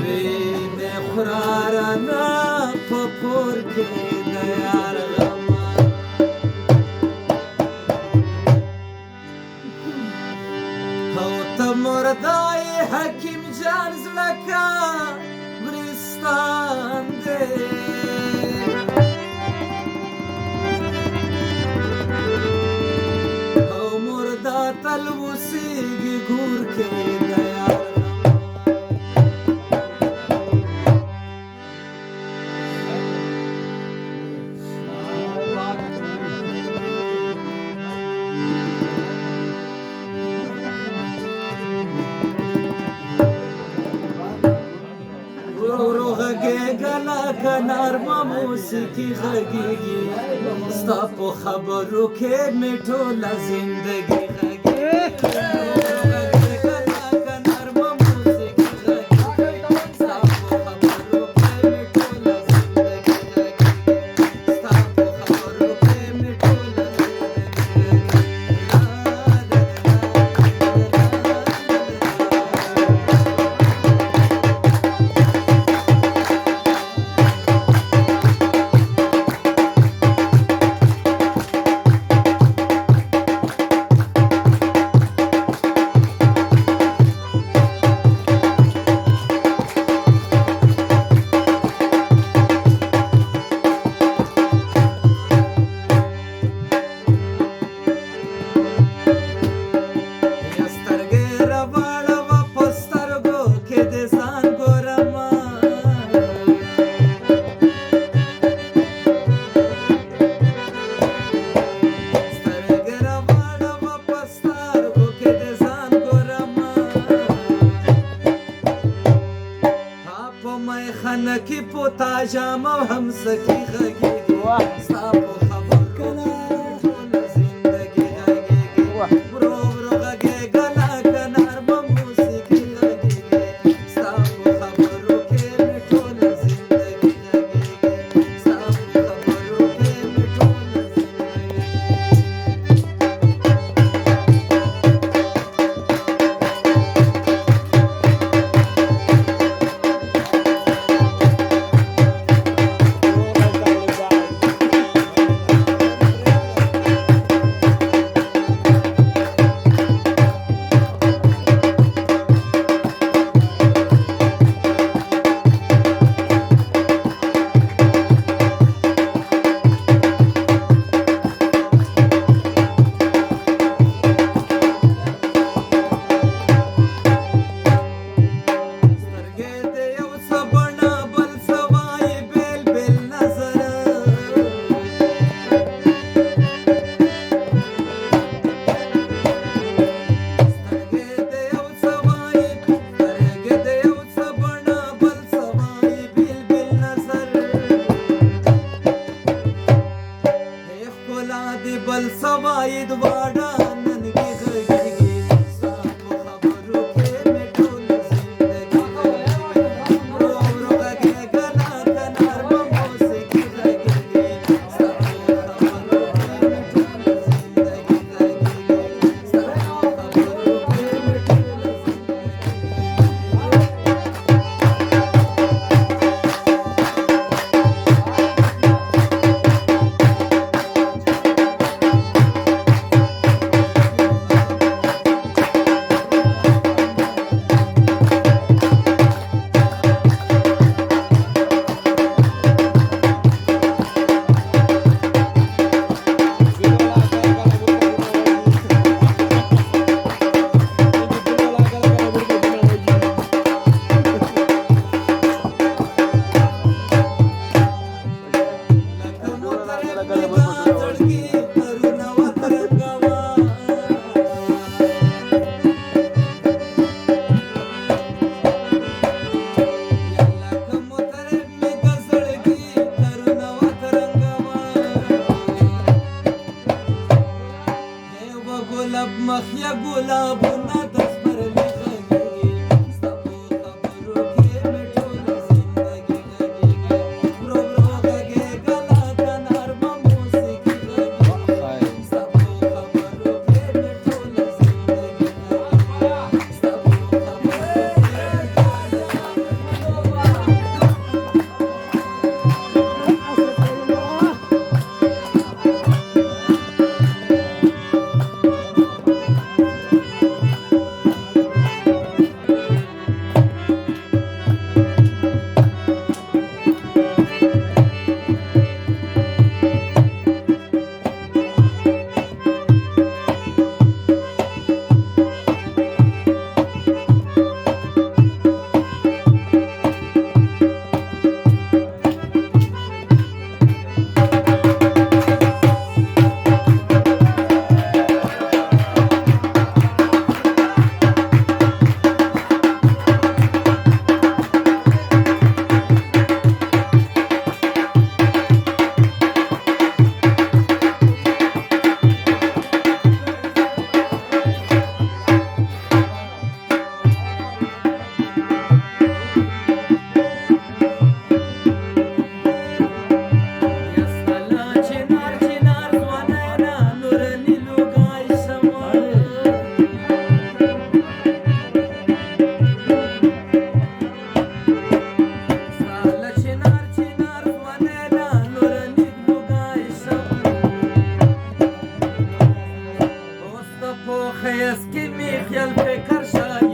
وینې خورارانه په کور کې د یار غمه او ته مردای حکیم جان زړه کا ورستان دی او مردا تل اوسېږي ګور کې د یار غږېږه نرمه موسیقي غږېږي ستا په خبرو کې مې ټوله زندګي غږېږي خنکی پوتا جامو هم سکی غږېږي ستا په خبرو کې ټوله زندګي غږېږي ورو ورو غږېږه لکه نرمه موسیقي غږېږي ستا په خبرو کې مې ټوله زندګي غږېږي ستا په خبرو کې مې ټوله بل سوای دواړه نن کې غږېږي ستا په خبرو کې مې ټوله زندګي غږېږي ورو ورو غږېږه لکه نرمه موسیقي غږېږي ستا په خبرو کې مې ټوله زندګي غږېږي ستا په خبرو کې مې ټوله ګلاب مخیا ګلابونه د سپرلي غږېږي ستا په خبرو کې مې ټوله زندګي غږېږي ورو ورو غږېږه لکه نرمه موسیقي غږېږي ستا په خبرو کې مې ټوله زندګي غږېږي ستا په خبرو की मी ख्याल पे कर शायरी